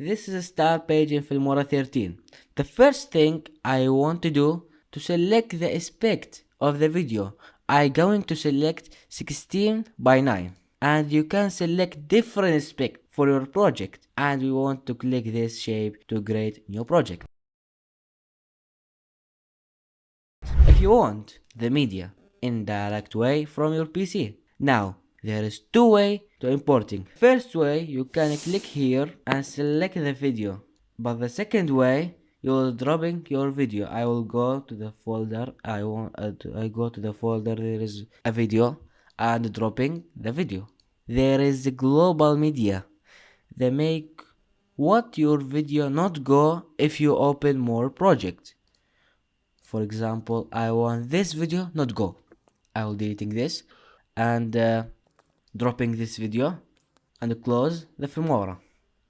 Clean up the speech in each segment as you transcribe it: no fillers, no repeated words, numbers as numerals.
This is a start page in Filmora 13. The first thing I want to do to select the aspect of the video, I'm going to select 16 by 9. And you can select different aspect for your project. And we want to click this shape to create new project. If you want the media in direct way from your PC. Now, there is two ways to importing. First way, you can click here and select the video. But the second way, you're dropping your video. I will go to the folder. I go to the folder. There is a video and dropping the video. There is the global media. They make what your video not go if you open more project. For example, I want this video not go. I will deleting this and dropping this video and close the Filmora,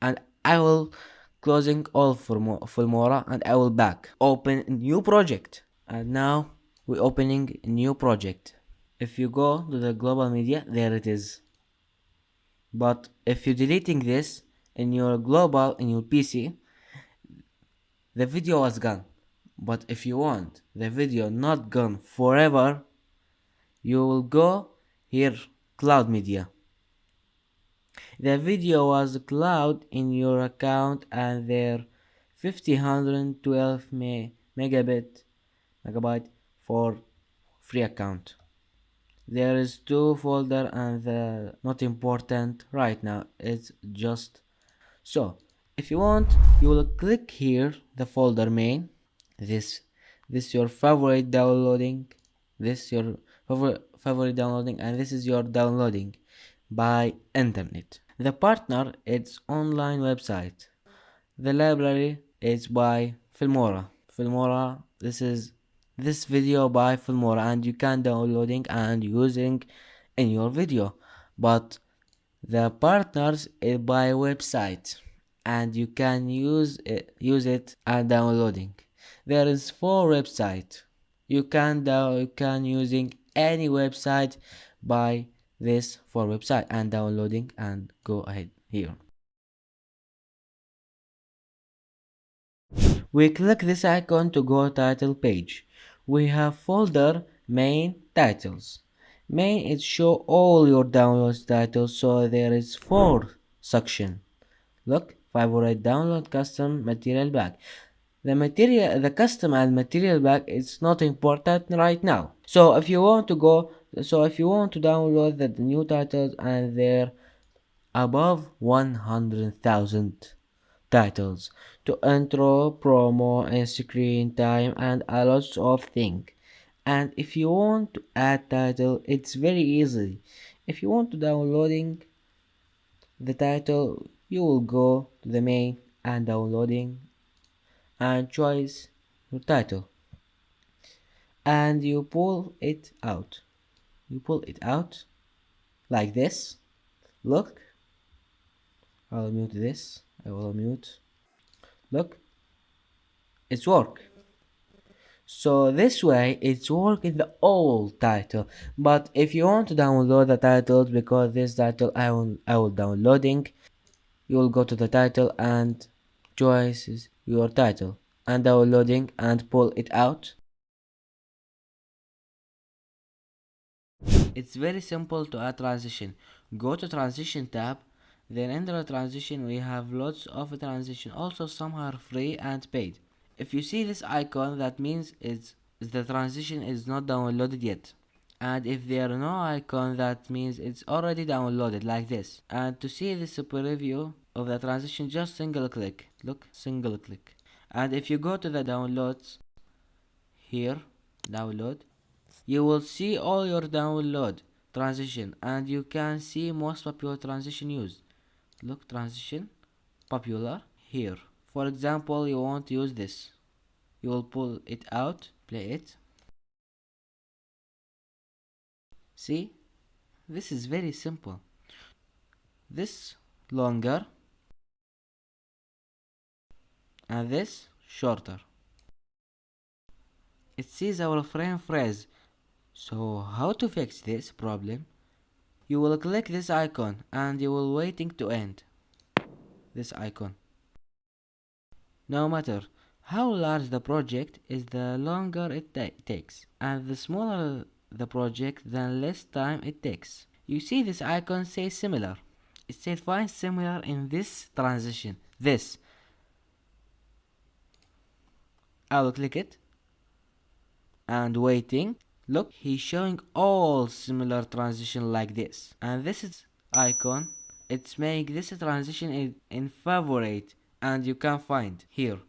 and I will closing all Filmora and I will back open a new project. And now we're opening a new project. If you go to the global media, there it is. But if you're deleting this in your global in your PC, the video was gone. But if you want the video not gone forever, you will go here, cloud media. The video was cloud in your account and there 512 megabyte for free account. There is two folder and the not important right now, it's just so. If you want, you will click here the folder main. This your favorite downloading. This your favorite downloading, and this is your downloading by internet. The partner is online website. The library is by Filmora. Filmora, this is this video by Filmora, and you can downloading and using in your video. But the partners is by website, and you can use it and downloading. There is 4 website. You can using any website by this 4 website and downloading and go ahead here. We click this icon to go title page. We have folder main titles. Main is show all your downloads titles, so there is 4 section. Look, favorite download, custom, material pack. The custom and material pack is not important right now. So if you want to download the new titles, and they're above 100,000 titles to intro, promo, and screen time, and a lot of things. And if you want to add title, it's very easy. If you want to downloading the title, you will go to the main and downloading and choose your title, and you pull it out. Like this. Look, I'll mute this. I will mute. Look, it's work. So this way it's work in the old title. But if you want to download the titles, because this title I will downloading, you will go to the title and choices your title and downloading and pull it out. It's very simple to add transition. Go to transition tab, then under the transition we have lots of transition. Also some are free and paid. If you see this icon, that means the transition is not downloaded yet. And if there are no icon, that means it's already downloaded, like this. And to see this preview of the transition, just single click. Look, single click. And if you go to the downloads here, download, you will see all your download transition, and you can see most popular transition used. Look, transition popular here. For example, you want to use this, you will pull it out, play it. See, this is very simple. This longer and this shorter. It sees our frame phrase. So how to fix this problem? You will click this icon and you will waiting to end. This icon. No matter how large the project is, the longer it takes, and the smaller the project, the less time it takes. You see this icon says similar. It says find similar in this transition. This. I will click it and waiting. Look, he's showing all similar transition like this. And this is icon. It's make this transition in favorite, and you can find here.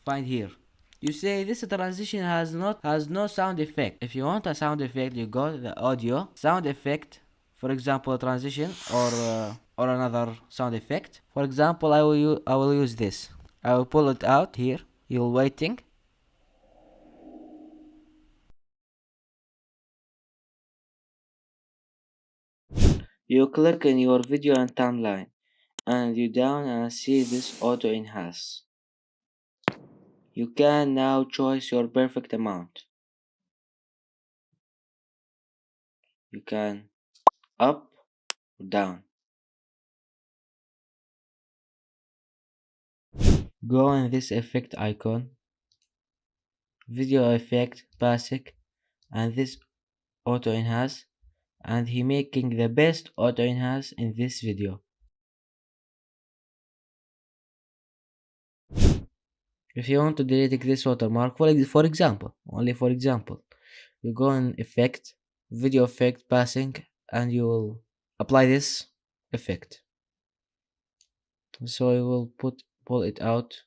Find here. You say this transition has no sound effect. If you want a sound effect, you go to the audio sound effect, for example transition, or another sound effect. For example, I will use this. I will pull it out here. You're waiting. You click in your video and timeline, and you down and see this auto enhance. You can now choose your perfect amount. You can up or down. Go in this effect icon, video effect basic, and this auto enhance, and he making the best auto enhance in this video. If you want to delete this watermark, for example, only for example, you go in effect, video effect passing, and you will apply this effect. So I will pull it out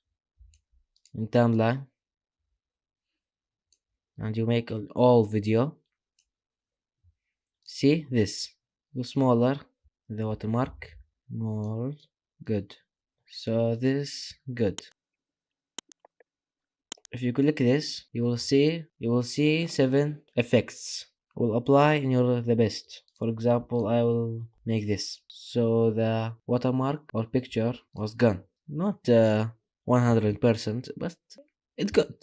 in timeline, and you make an all video. See this, go smaller, the watermark, more, good. So this good. If you click this, you will see 7 effects. Will apply in your the best. For example, I will make this. So the watermark or picture was gone. Not 100%, but it's good.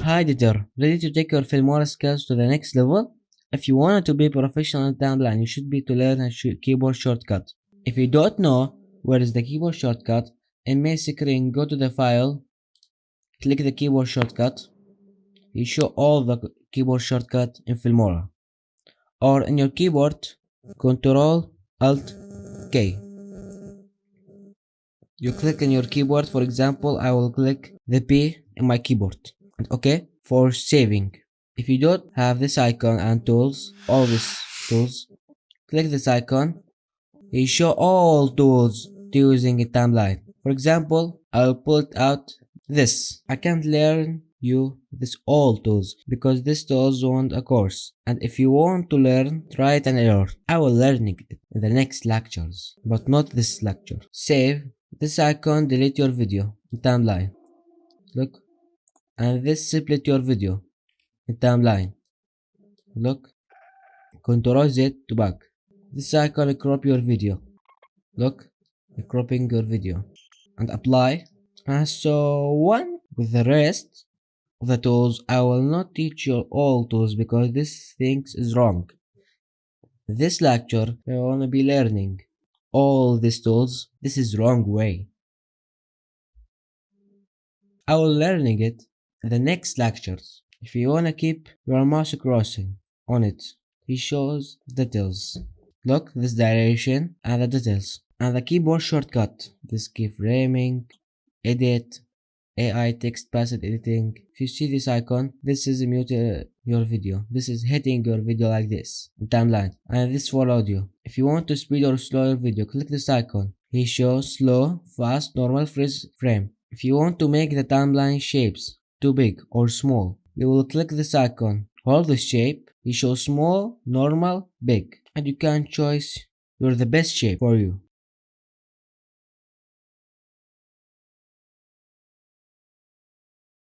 Hi editor, ready to take your Filmora skills to the next level? If you want to be professional in timeline, you should be to learn a keyboard shortcut. If you don't know where is the keyboard shortcut, in main screen go to the file, click the keyboard shortcut. You show all the keyboard shortcut in Filmora. Or in your keyboard, Ctrl Alt K. You click in your keyboard, for example, I will click the P in my keyboard. And OK for saving. If you don't have this icon and tools, all these tools, click this icon. You show all tools to using a timeline. For example, I'll pull it out this. I can't learn you this all tools because this tools want a course, and if you want to learn, try it and error. I will learn it in the next lectures, but not this lecture. Save this icon, delete your video in timeline. Look, and this split your video in timeline. Look, Ctrl Z to back. This icon crop your video. Look, cropping your video and apply. And so one with the rest of the tools, I will not teach you all tools because this things is wrong. This lecture, I want to be learning all these tools. This is wrong way. I will learning it in the next lectures. If you wanna keep your mouse crossing on it, it shows details. Look, this direction and the details. And the keyboard shortcut, this keyframing, edit, AI text passive editing. If you see this icon, this is mute your video. This is hitting your video like this in timeline, and this for audio. If you want to speed or slow your video, click this icon. He shows slow, fast, normal, freeze frame. If you want to make the timeline shapes too big or small, you will click this icon. Hold the shape. He shows small, normal, big, and you can choose the best shape for you.